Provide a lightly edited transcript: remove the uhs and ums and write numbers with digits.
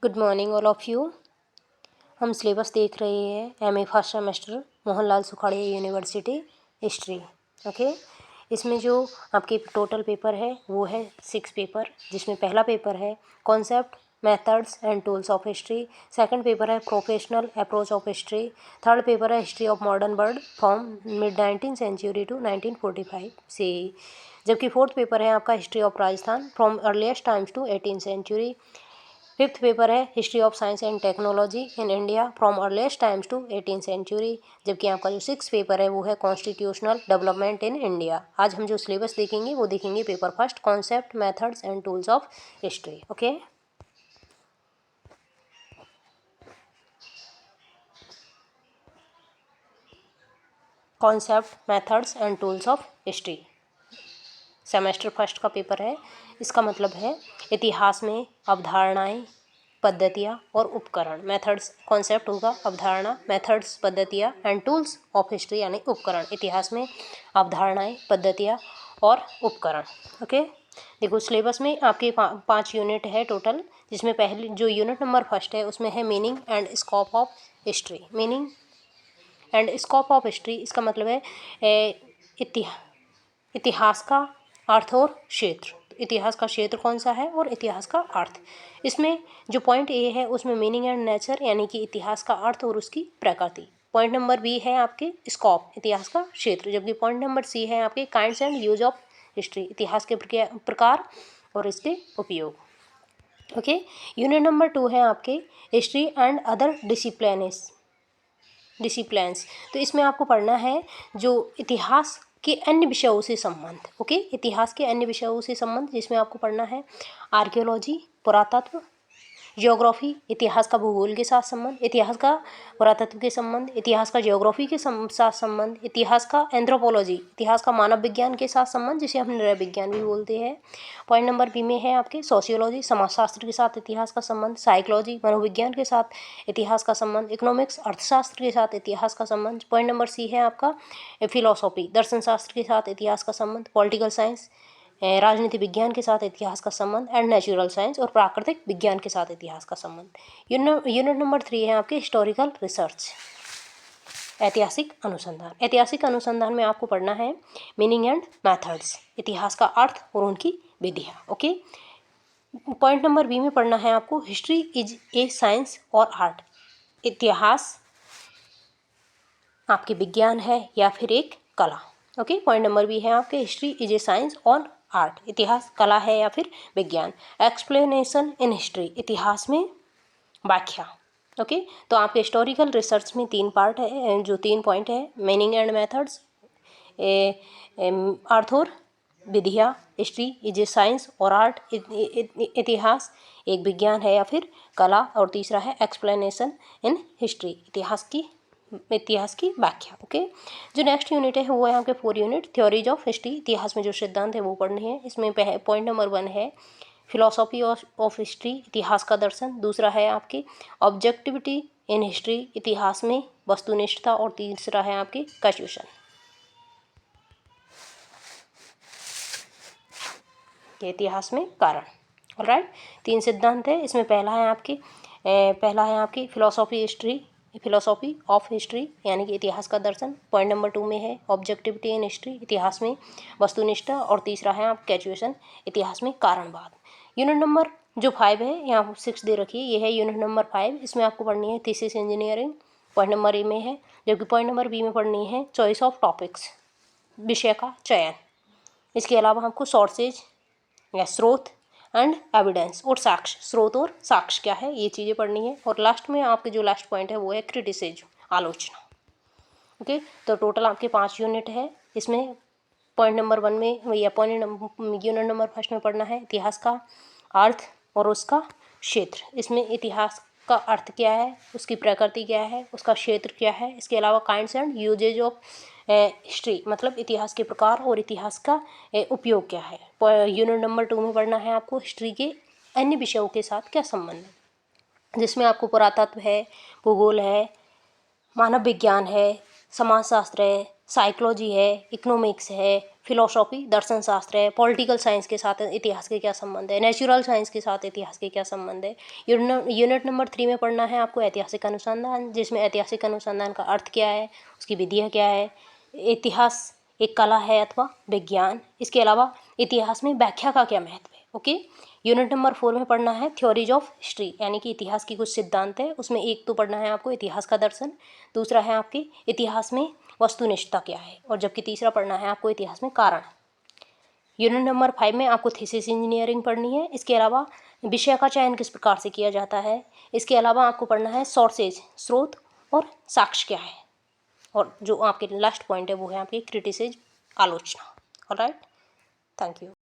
Good morning all of you. हम syllabus देख रहे हैं MA first semester Mohanlal Sukhadia university history. Okay, इसमें जो आपके टोटल पेपर है वो है 6 पेपर, जिसमें पहला पेपर है concept methods and tools of history, second paper है professional approach of history, third paper है history of modern world from mid 19th century to 1945 से, जबकि फोर्थ पेपर है आपका history of Rajasthan from earliest times to 18th century. Fifth paper है history of science and technology in India from earliest times to 18th century, जबकि आपका जो six paper है वो है कॉन्स्टिट्यूशनल डेवलपमेंट इन इंडिया। आज हम जो सिलेबस देखेंगे वो देखेंगे paper first concept methods and tools of history. Okay, concept methods and tools of history semester first का पेपर है। इसका मतलब है इतिहास में अवधारणाएं, पद्धतियाँ और उपकरण। मेथड्स कॉन्सेप्ट होगा, अवधारणा, मेथड्स पद्धतियाँ एंड टूल्स ऑफ हिस्ट्री यानी उपकरण। इतिहास में अवधारणाएं, पद्धतियाँ और उपकरण। ओके, देखो सिलेबस में आपके 5 यूनिट है टोटल, जिसमें पहले जो यूनिट नंबर फर्स्ट है उसमें है meaning and scope of history. Meaning and scope of history इसका मतलब है इतिहास का अर्थ और क्षेत्र। इतिहास का क्षेत्र कौन सा है और इतिहास का अर्थ। इसमें जो पॉइंट ए है उसमें मीनिंग एंड नेचर यानी कि इतिहास का अर्थ और उसकी प्रकृति। पॉइंट नंबर बी है आपके स्कोप, इतिहास का क्षेत्र, जबकि पॉइंट नंबर सी है आपके kinds and use of history, इतिहास के प्रकार और इसके उपयोग। ओके, यूनिट नंबर 2 है आपके हिस्ट्री एंड अदर डिसिप्लिन्स। तो इसमें आपको पढ़ना है जो इतिहास के अन्य विषयों से संबंध। ओके, इतिहास के अन्य विषयों से संबंध, जिसमें आपको पढ़ना है आर्कियोलॉजी, पुरातत्व, ज्योग्राफी, इतिहास का भूगोल के साथ संबंध, इतिहास का पुरातत्व के संबंध, इतिहास का ज्योग्राफी के साथ संबंध, इतिहास का एंथ्रोपोलॉजी, इतिहास का मानव विज्ञान के साथ संबंध, जिसे हम नृ विज्ञान भी बोलते हैं। पॉइंट नंबर बी में है आपके सोशियोलॉजी, समाजशास्त्र के साथ इतिहास का संबंध, साइकोलॉजी, मनोविज्ञान के साथ इतिहास का संबंध, इकोनॉमिक्स, अर्थशास्त्र के साथ इतिहास का संबंध। पॉइंट नंबर सी है आपका फिलोसॉफी, दर्शन शास्त्र के साथ इतिहास का संबंध, पॉलिटिकल साइंस, राजनीति विज्ञान के साथ इतिहास का संबंध एंड नेचुरल साइंस और प्राकृतिक विज्ञान के साथ इतिहास का संबंध। यूनिट नंबर 3 है आपके हिस्टोरिकल रिसर्च, ऐतिहासिक अनुसंधान। ऐतिहासिक अनुसंधान में आपको पढ़ना है मीनिंग एंड मेथड्स, इतिहास का अर्थ और उनकी विधियाँ। ओके, पॉइंट नंबर बी में पढ़ना है आपको हिस्ट्री इज ए साइंस और आर्ट, इतिहास आपकी विज्ञान है या फिर एक कला। ओके, पॉइंट नंबर बी है आपके हिस्ट्री इज ए साइंस और आर्ट, इतिहास कला है या फिर विज्ञान। एक्सप्लेनेशन इन हिस्ट्री, इतिहास में व्याख्या। ओके, तो आपके हिस्टोरिकल रिसर्च में 3 पार्ट है, जो 3 पॉइंट है मीनिंग एंड मेथड्स, अर्थ और विधिया। हिस्ट्री इज ए साइंस और आर्ट, इतिहास एक विज्ञान है या फिर कला, और तीसरा है एक्सप्लेनेशन इन हिस्ट्री, इतिहास की व्याख्या। ओके, जो नेक्स्ट यूनिट है वो है आपके 4 यूनिट थ्योरीज ऑफ हिस्ट्री, इतिहास में जो सिद्धांत है वो पढ़ने हैं। इसमें पॉइंट नंबर 1 है फिलोसॉफी ऑफ हिस्ट्री, इतिहास का दर्शन। दूसरा है आपकी ऑब्जेक्टिविटी इन हिस्ट्री, इतिहास में वस्तुनिष्ठता, और तीसरा है आपकी कैजुएशन, इतिहास में कारण। ऑलराइट, 3 सिद्धांत है इसमें। पहला है आपकी फिलोसॉफी ऑफ हिस्ट्री यानी कि इतिहास का दर्शन। पॉइंट नंबर 2 में है ऑब्जेक्टिविटी इन हिस्ट्री, इतिहास में वस्तुनिष्ठता, और तीसरा है आप कैजुएशन, इतिहास में कारणवाद। यूनिट नंबर जो 5 है, यहाँ 6 दे रखी है, ये है यूनिट नंबर 5। इसमें आपको पढ़नी है thesis engineering, point number A में है, जबकि पॉइंट नंबर बी में पढ़नी है चॉइस ऑफ टॉपिक्स, विषय का चयन। इसके अलावा हमको सोर्सेज या स्रोत एंड एविडेंस और साक्ष्य, स्रोत और साक्ष्य क्या है, ये चीज़ें पढ़नी है। और लास्ट में आपके जो लास्ट पॉइंट है वो है क्रिटिसिज्म, आलोचना। ओके, तो टोटल आपके 5 यूनिट है। इसमें पॉइंट नंबर 1 में या यूनिट नंबर फर्स्ट में पढ़ना है इतिहास का अर्थ और उसका क्षेत्र। इसमें इतिहास का अर्थ क्या है, उसकी प्रकृति क्या है, उसका क्षेत्र क्या है। इसके अलावा kinds and usages of history, मतलब इतिहास के प्रकार और इतिहास का उपयोग क्या है। यूनिट नंबर 2 में पढ़ना है आपको हिस्ट्री के अन्य विषयों के साथ क्या संबंध है, जिसमें आपको पुरातत्व है, भूगोल है, मानव विज्ञान है, समाजशास्त्र है, साइकोलॉजी है, इकोनॉमिक्स है, फिलोसॉफी दर्शन शास्त्र है, पॉलिटिकल साइंस के साथ इतिहास के क्या संबंध है, नेचुरल साइंस के साथ इतिहास के क्या संबंध है। यूनिट नंबर 3 में पढ़ना है आपको ऐतिहासिक अनुसंधान, जिसमें ऐतिहासिक अनुसंधान का अर्थ क्या है, उसकी विधियाँ क्या है, इतिहास एक कला है अथवा विज्ञान, इसके अलावा इतिहास में व्याख्या का क्या महत्व है। ओके। यूनिट नंबर 4 में पढ़ना है थ्योरीज ऑफ हिस्ट्री, यानी कि इतिहास की कुछ सिद्धांत है, उसमें एक तो पढ़ना है आपको इतिहास का दर्शन, दूसरा है आपके इतिहास में वस्तुनिष्ठता क्या है, और जबकि तीसरा पढ़ना है आपको इतिहास में कारण। यूनिट नंबर 5 में आपको थीसिस इंजीनियरिंग पढ़नी है, इसके अलावा विषय का चयन किस प्रकार से किया जाता है, इसके अलावा आपको पढ़ना है सोर्सेज, स्रोत और साक्ष्य क्या है, और जो आपके लास्ट पॉइंट है वो है आपकी क्रिटिसिज्म, आलोचना। Alright, thank you.